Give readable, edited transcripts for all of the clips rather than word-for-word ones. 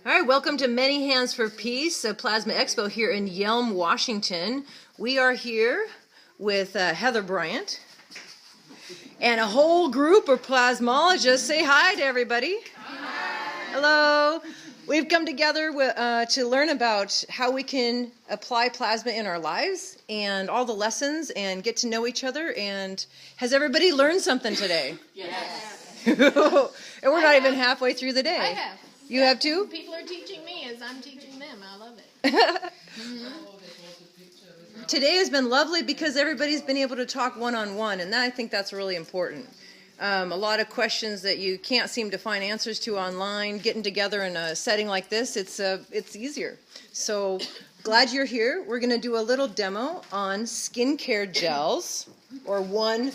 All right, welcome to Many Hands for Peace, a Plasma Expo here in Yelm, Washington. We are here with Heather Bryant and a whole group of plasmologists. Say hi to everybody. Hi. Hello. We've come together to learn about how we can apply plasma in our lives and all the lessons and get to know each other. And has everybody learned something today? Yes. And we're not even halfway through the day. I have. You have too? People are teaching me as I'm teaching them. I love it. Today has been lovely because everybody's been able to talk one-on-one, and I think that's really important. A lot of questions that you can't seem to find answers to online, getting together in a setting like this, it's easier. So glad you're here. We're going to do a little demo on skincare gels, or one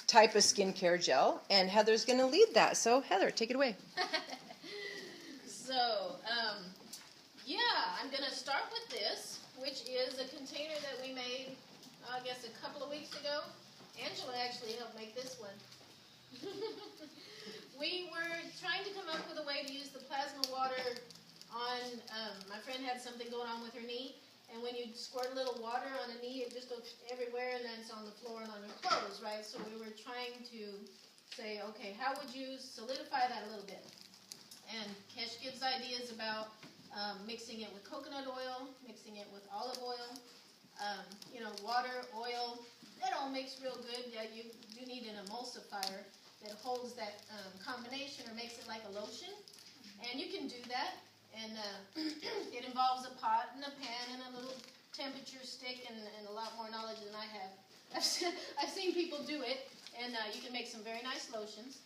type of skincare gel, and Heather's going to lead that. So Heather, take it away. So, yeah, I'm going to start with this, which is a container that we made, I guess, a couple of weeks ago. Angela actually helped make this one. We were trying to come up with a way to use the plasma water on, my friend had something going on with her knee, and when you squirt a little water on a knee, it just goes everywhere, and then it's on the floor and on your clothes, right? So we were trying to say, okay, how would you solidify that a little bit? And Kesh gives ideas about mixing it with coconut oil, mixing it with olive oil, water, oil. That all makes real good. Yeah, you do need an emulsifier that holds that combination or makes it like a lotion. And you can do that. And it involves a pot and a pan and a little temperature stick and a lot more knowledge than I have. I've seen people do it, and you can make some very nice lotions.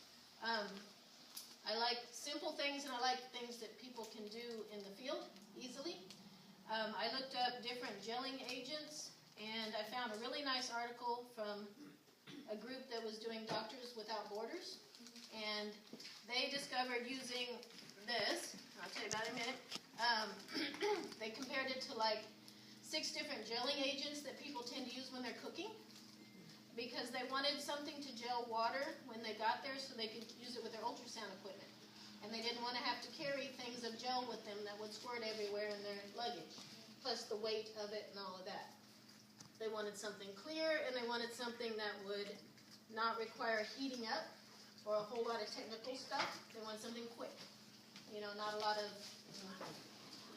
I like simple things, and I like things that people can do in the field easily. I looked up different gelling agents, and I found a really nice article from a group that was doing Doctors Without Borders, and they discovered using this. I'll tell you about it in a minute. They compared it to like 6 different gelling agents that people tend to use when they're cooking, because they wanted something to gel water when they got there so they could use it with their ultrasound equipment. And they didn't want to have to carry things of gel with them that would squirt everywhere in their luggage, plus the weight of it and all of that. They wanted something clear, and they wanted something that would not require heating up or a whole lot of technical stuff. They wanted something quick. Not a lot of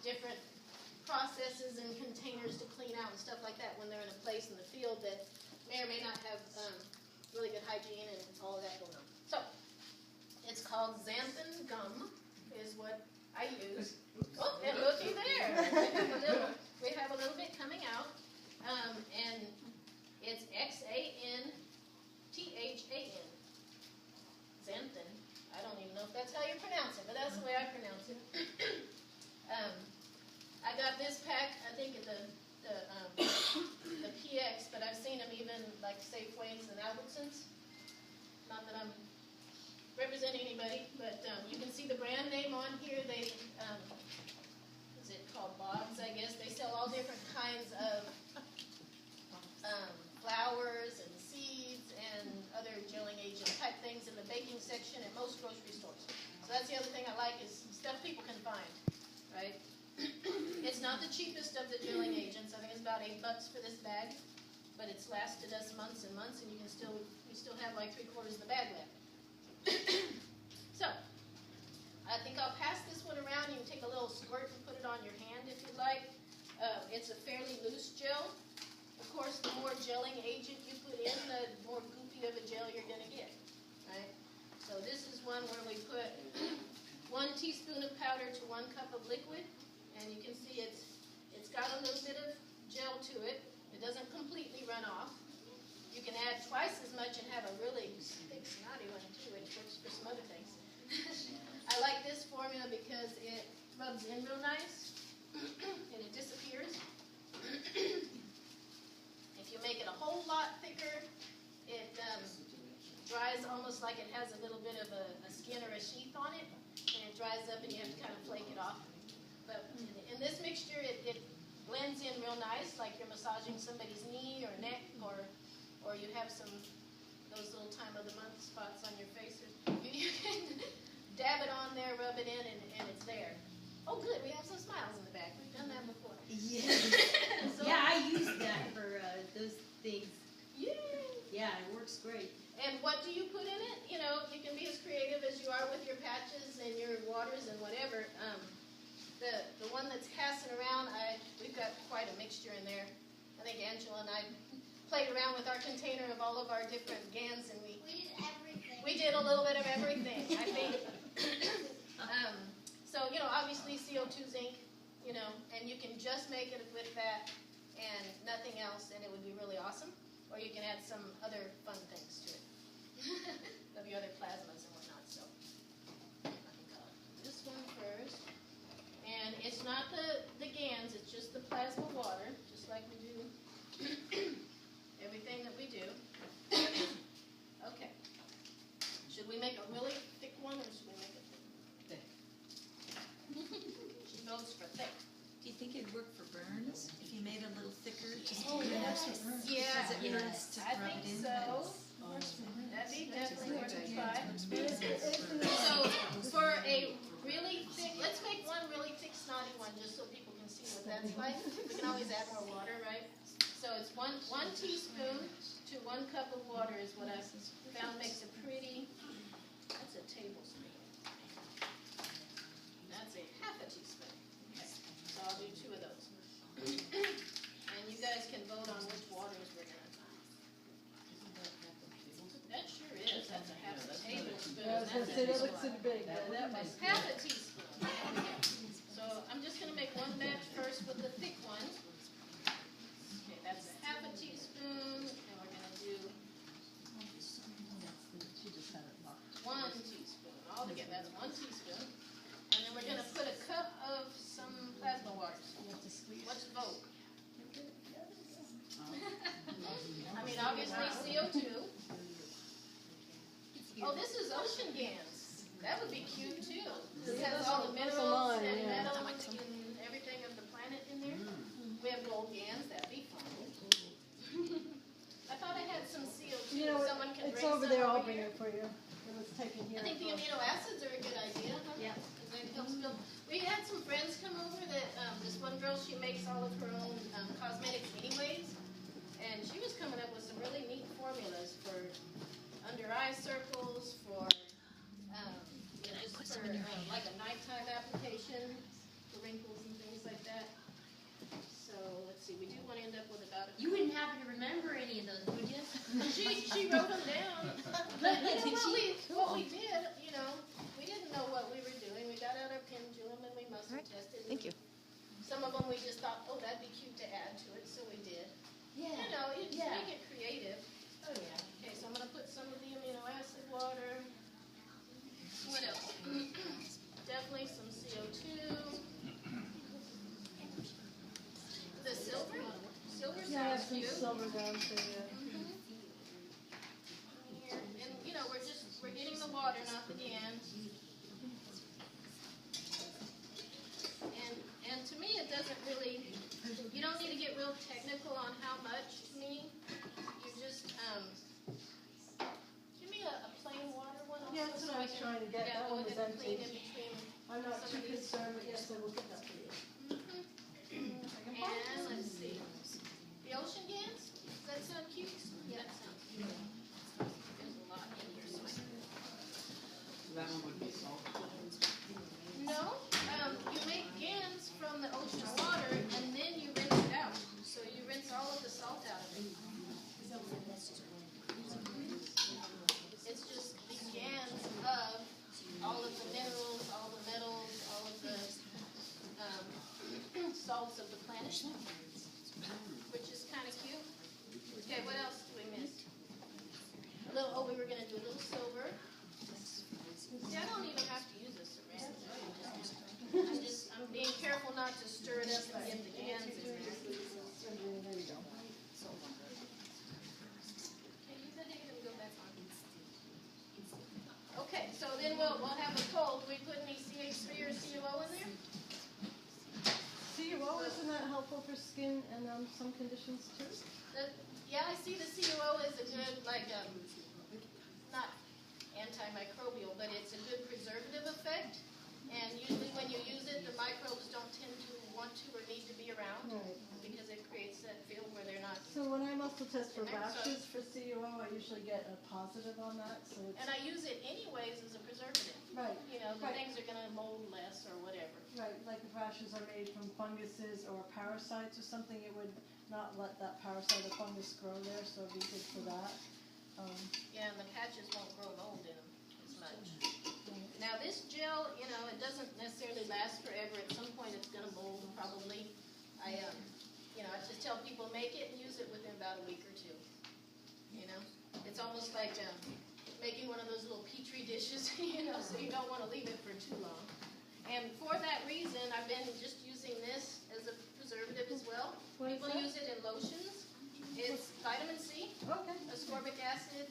different processes and containers to clean out and stuff like that when they're in a place in the field that may or may not have really good hygiene and all of that going on. So, it's called xanthan gum, is what I use. Oh, and looky there. We have a little bit coming out. And it's Xanthan. Xanthan. I don't even know if that's how you pronounce it, but that's the way I pronounce it. I got this pack, I think, at the PX, but I've seen them even like Safeways and Albertsons. Not that I'm representing anybody, but you can see the brand name on here. They, is it called Bob's, I guess? They sell all different kinds of flowers and seeds and other gelling agent type things in the baking section at most grocery stores. So that's the other thing I like, is stuff people can find, right? It's not the cheapest of the gelling agents. I think it's about $8 for this bag, but it's lasted us months and months, and we still have like 3/4 of the bag left. So, I think I'll pass this one around. You can take a little squirt and put it on your hand if you'd like. It's a fairly loose gel. Of course, the more gelling agent you put in, the more goopy of a gel you're going to get, right? So this is one where we put 1 teaspoon of powder to 1 cup of liquid, and you can see it's got a little bit of gel to it. It doesn't completely run off. You can add twice as much and have a really thick, snotty one too, which works for some other things. I like this formula because it rubs in real nice and it disappears. If you make it a whole lot thicker, it dries almost like it has a little bit of a skin or a sheath on it, and it dries up and you have to kind of flake it off. But in this mixture, it blends in real nice, like you're massaging somebody's knee or neck, or you have those little time of the month spots on your face. You can dab it on there, rub it in, and it's there. Oh, good. We have some smiles in the back. We've done that before. Yeah. So, Yeah, I use that for those things. yeah. Yeah, it works great. And what do you put in it? You know, you can be as creative as you are with your patches and your waters and whatever. The one that's passing around, we've got quite a mixture in there. I think Angela and I played around with our container of all of our different GaNs, and we We did everything. we did a little bit of everything, I think. So, you know, obviously CO2 zinc, you know, and you can just make it with that and nothing else, and it would be really awesome. Or you can add some other fun things to it. Of your other plasmas and whatnot. So, this one first. And it's not the GaNs, it's just the plasma water, just like we do everything that we do. Okay. Should we make a really thick one, or should we make it thick? She votes for thick. Do you think it'd work for burns if you made it a little thicker? Just Oh, yes. Yeah, Because it burns to I rub think it in. so. That'd be definitely worth a try. So, for a really thick, let's make one really thick snotty one, just so people can see what that's like. We can always add more water, right? So it's one teaspoon to 1 cup of water is what I found makes a pretty, that's a tablespoon. That's a half a teaspoon. Okay. So I'll do 2 of those. And you guys can vote on which waters we're going to. That sure is. That's a half a tablespoon. That looks so big. That's half a teaspoon. So I'm just going to make one batch first with the thick one. Okay, that's a half a teaspoon, and we're going to do 1 teaspoon. All together, that's 1 teaspoon. And then we're going to put a cup of some plasma waters. Let's vote. I mean, obviously CO2. Oh, this is ocean GaNs. That would be cute too. This has all the minerals and metals and everything of the planet in there. We have gold GaNs. That'd be fun. I thought I had some CO2. Someone can bring some over there. I'll bring it for you. It was taken here. I think the amino acids are a good idea. Huh? Yeah. That helps build. We had some friends come over that this one girl, she makes all of her own cosmetics anyways, and she was coming up with some really neat formulas for under eye circles, for just for like a nighttime application for wrinkles and things like that. So let's see, we do want to end up with about a. You wouldn't happen to remember any of those, would you? She wrote them down. But you know what we did, you know, we didn't know what we were doing. We got out our pendulum and we muscle tested. Thank you. Some of them we just thought, oh, that'd be cute to add to it, so we did. Yeah. You know, you just make it creative. Oh yeah. Okay, so I'm gonna put some of the amino acid water. What else? Definitely some CO2. The silver? Silver sounds cute. Silver down to Here. And you know, we're getting the water, not the GaNs. And to me, it doesn't really. You don't need to get real technical on how much. To me, you just give me a plain water one. Also, Yeah, that's what I was trying to get. Yeah, That go one was ahead and clean empty. in between. I'm not some too of these. concerned, but yes, I will get that for you. And let's see. The ocean GaNs? Does that sound cute? Yeah, that sounds cute. There's a lot in here. So That one would be salt. no, you make GaNs from the ocean water and then you rinse it out. So you rinse all of the salt out of it. It's just the GaNs of all of the minerals, all the metals, all of the salts of the planet, which is kind of cute. Okay, what else do we miss? We were going to do a little silver. See, I don't even have to use a syringe. I'm being careful not to stir it up and get the GaNs in there. There you go. Okay, you go ahead and go back on. Okay, so then we'll have a poll. Do we put any CH3 or COO in there? CUO, isn't that helpful for skin and some conditions too? Yeah, I see the COO is a good, not antimicrobial, but it's a good preservative effect. And usually when you use it, the micro also test for And that's rashes for CUO. I usually get a positive on that, so it's And I use it anyways as a preservative. right. You know, the Right. things are gonna mold less or whatever. Right, like if rashes are made from funguses or parasites or something, it would not let that parasite or fungus grow there, so it'd be good for that. Yeah, and the patches won't grow mold in them as much. Now this gel, you know, it doesn't necessarily last forever. At some point it's gonna mold probably. You know, I just tell people make it and use it within about a week or two. You know, it's almost like making one of those little petri dishes, you know, so you don't want to leave it for too long. And for that reason, I've been just using this as a preservative as well. What is People that? use it in lotions. It's vitamin C, Okay. ascorbic acid,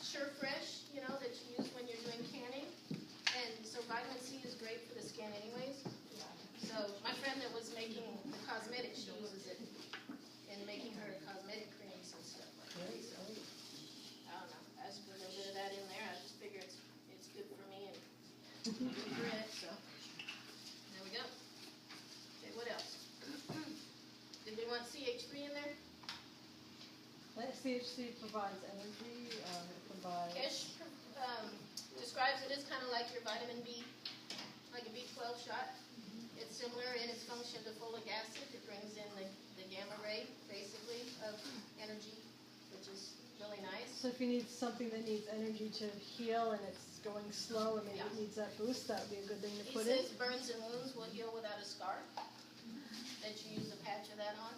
Sure Fresh, you know, that you use when you're doing canning. And so vitamin C is great for the skin anyways. So my friend that was making the cosmetics, she uses it in making her cosmetic creams and stuff like that. So, I don't know. I just put a little bit of that in there. I just figure it's good for me and good for it. So there we go. Okay, what else? Did we want CH3 in there? CHC provides energy. It provides. Kesh describes it as kind of like your vitamin B, like a B12 shot. It's similar in its function to folic acid. It brings in the gamma ray, basically, of energy, which is really nice. So if you need something that needs energy to heal and it's going slow and maybe it needs that boost, that would be a good thing to He put in. says burns and wounds will heal without a scar, that you use a patch of that on.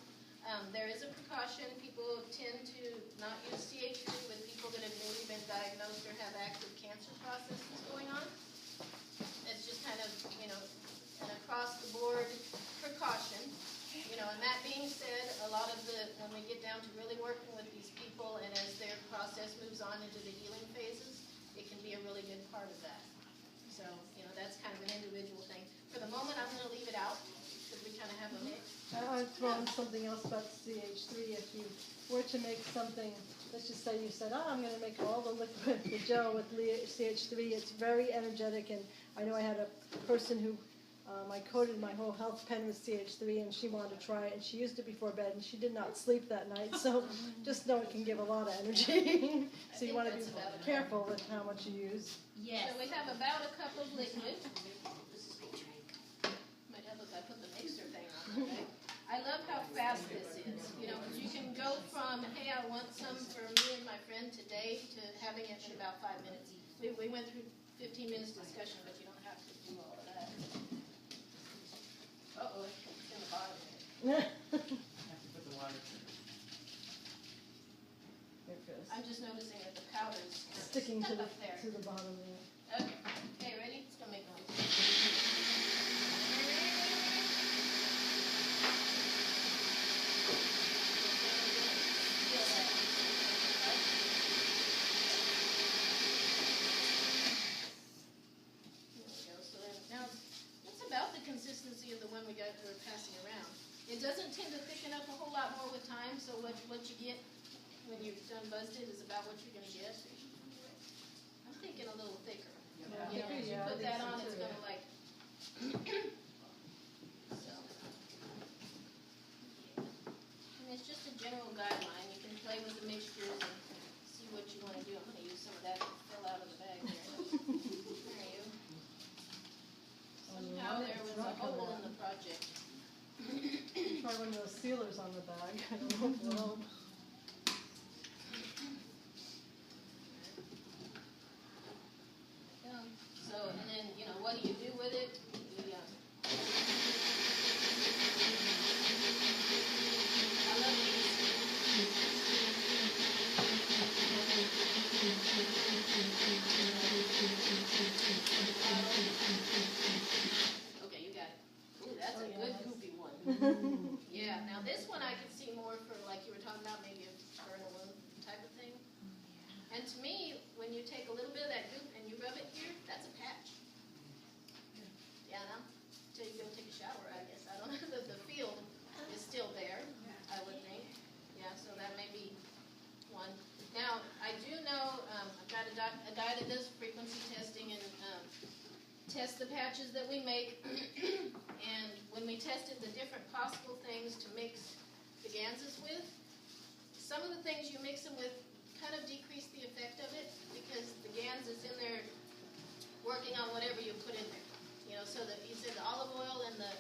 There is a precaution. People tend to not use CH3 with people that have newly been diagnosed or have active cancer processes going on. It's just kind of, you know, an across-the-board precaution. You know, and that being said, a lot of when we get down to really working with these people and as their process moves on into the healing phases, it can be a really good part of that. So, you know, that's kind of an individual thing. For the moment, I'm going to leave it out because we kind of have a mix. I'd throw in something else about CH3. If you were to make something, let's just say you said, I'm going to make all the liquid, the gel with CH3. It's very energetic, and I know I had a person who I coated my whole health pen with CH3, and she wanted to try it, and she used it before bed, and she did not sleep that night. So just know it can give a lot of energy. So you want to be careful with how much you use. Yes. So we have about a cup of liquid. Might help if I put the mixer thing on, okay? I love how fast this is. You know, you can go from, hey, I want some for me and my friend today, to having it in about 5 minutes. We went through 15 minutes discussion, but you don't have to do all of that. Uh-oh, it's in the bottom here. Have to put the water through. There it goes. I'm just noticing that the powder's Sticking to stuck the up there. bottom there. Okay. Okay, ready? It's gonna make noise. Consistency of the one we're passing around. It doesn't tend to thicken up a whole lot more with time, so what you get when you're done buzzed it is about what you're going to get. I'm thinking a little thicker. You know, as you put that on, it's going to like... So. And it's just a general guideline. You can play with the mixtures and see what you want to do. I'm going to use some of that to fill out of the bag here. There you go. Somehow there was a hole in the project. Try one of those sealers on the bag. I don't know if it'll help. So, and then, you know, what do you do with it? I love okay, you got it. Ooh, that's a good goopy one. Yeah, now this one I could see more for, like you were talking about, maybe a burn a wound type of thing. And to me, when you take a little bit of that goop and you rub it here, that's a patch. Yeah, no? Until you go take a shower, I guess. I don't know. The field is still there, I would think. Yeah, so that may be one. Now, I do know, I've got a guy that does frequency testing and test the patches that we make. And when we tested the different possible things to mix the GaNSs with, some of the things you mix them with kind of decrease the effect of it because the GaNS is in there working on whatever you put in there. You know, so that you said the olive oil and the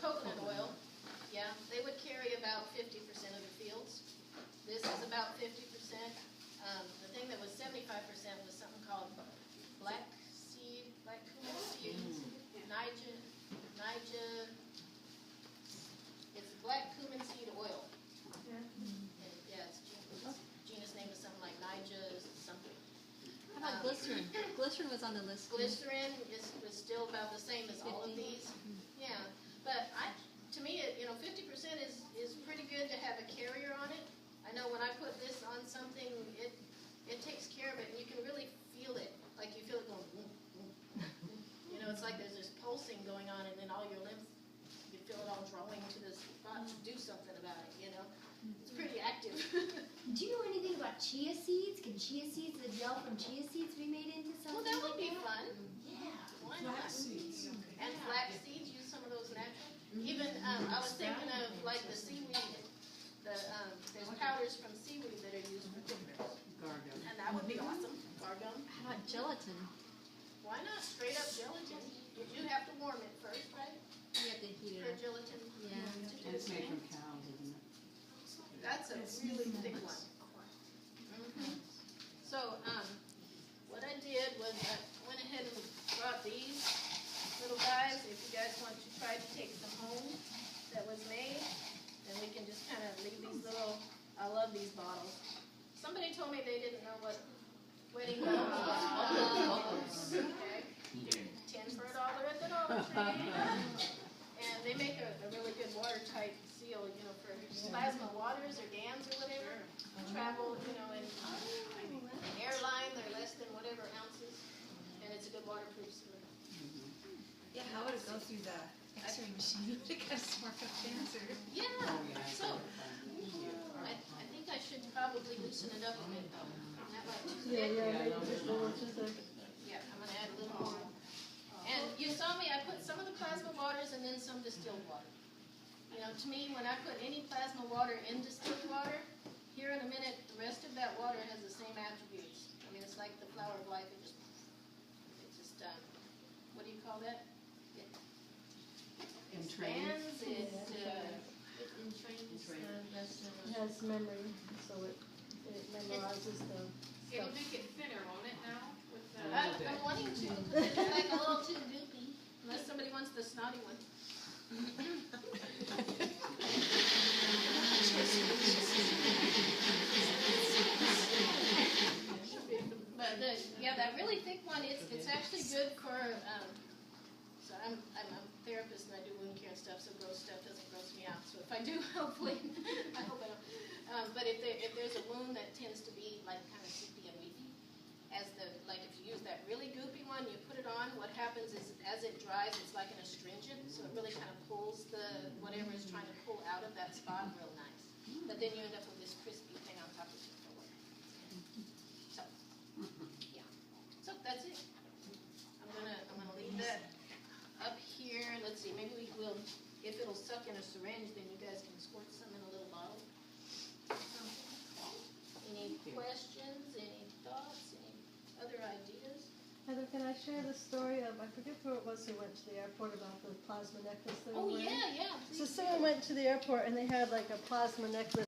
coconut oil, yeah, they would carry about 50% of the fields. This is about 50%. The thing that was 75% was something called black cumin seed, Nija. It's black cumin seed oil. Yeah. And, yeah, its genus name is something like Nija something. How about glycerin? Glycerin was on the list. Glycerin was still about the same as all of these. Yeah, but to me, 50% is pretty good to have a carrier on it. I know when I put this on something, it takes care of it, and you can really feel it. Like you feel it going, it's like there's this pulsing going on, and then all your limbs, you feel it all drawing to the spot to do something about it, It's pretty active. Do you know anything about chia seeds? Can chia seeds, the gel from chia seeds be made into something? Well, that would be fun. Yeah. Why not? And flax seeds, use some of those natural. Even, I was thinking of like the seaweed. There's powders from seaweed that are used for thickeners. Gargo. And that would be awesome. Gargum. How about gelatin? Why not straight up gelatin? You do have to warm it first, right? You have to heat For it up. gelatin. Yeah. To do It's made thing. from cows, isn't it? That's a really thick one. So, what I did was I went ahead and brought these little guys. If you guys want to try to take some home that was made, then we can just kind of leave these little, I love these bottles. Somebody told me they didn't know what wedding bottles was. Okay. 10 for $1 at the Dollar Tree. And they make a really good watertight seal, for plasma waters or GaNS or whatever. Travel, in airline, they're less than whatever ounces. And it's a good waterproof seal. Yeah, how would it go through the X-ray machine? It got smart of cancer. Yeah, so I think I should probably loosen it up a bit though. That might too thick. Yeah, I'm gonna add a little more. And you saw me, I put some of the plasma waters and then some distilled water. To me, when I put any plasma water in distilled water, here in a minute, the rest of that water has the same attributes. I mean, it's like the flower of life. It just what do you call that? It expands, it It has memory, so it memorizes the It'll stuff. make it thinner, won't it now? With the I'm wanting to, because it's like a little too goopy, unless somebody wants the snotty one. But that really thick one, it's actually good for, so I'm a therapist and I do wound care and stuff, so gross stuff doesn't gross me out. So if I do, hopefully, I hope I don't. But if there's a wound that tends to be like kind of soupy and weepy, if you use that really goopy one, you put it on, what happens is as it dries, it's like an astringent, so it really kind of pulls whatever is trying to pull out of that spot real nice. But then you end up with this crispy thing on top of it for what? So, yeah. So that's it. I'm gonna leave that up here. Let's see, maybe we will, if it'll suck in a syringe, then you guys can squirt some in a little bottle. Any questions, any thoughts, any other ideas? Heather, can I share the story of, I forget who it was who went to the airport about the plasma necklace they were Oh, wearing? yeah. So someone went to the airport and they had like a plasma necklace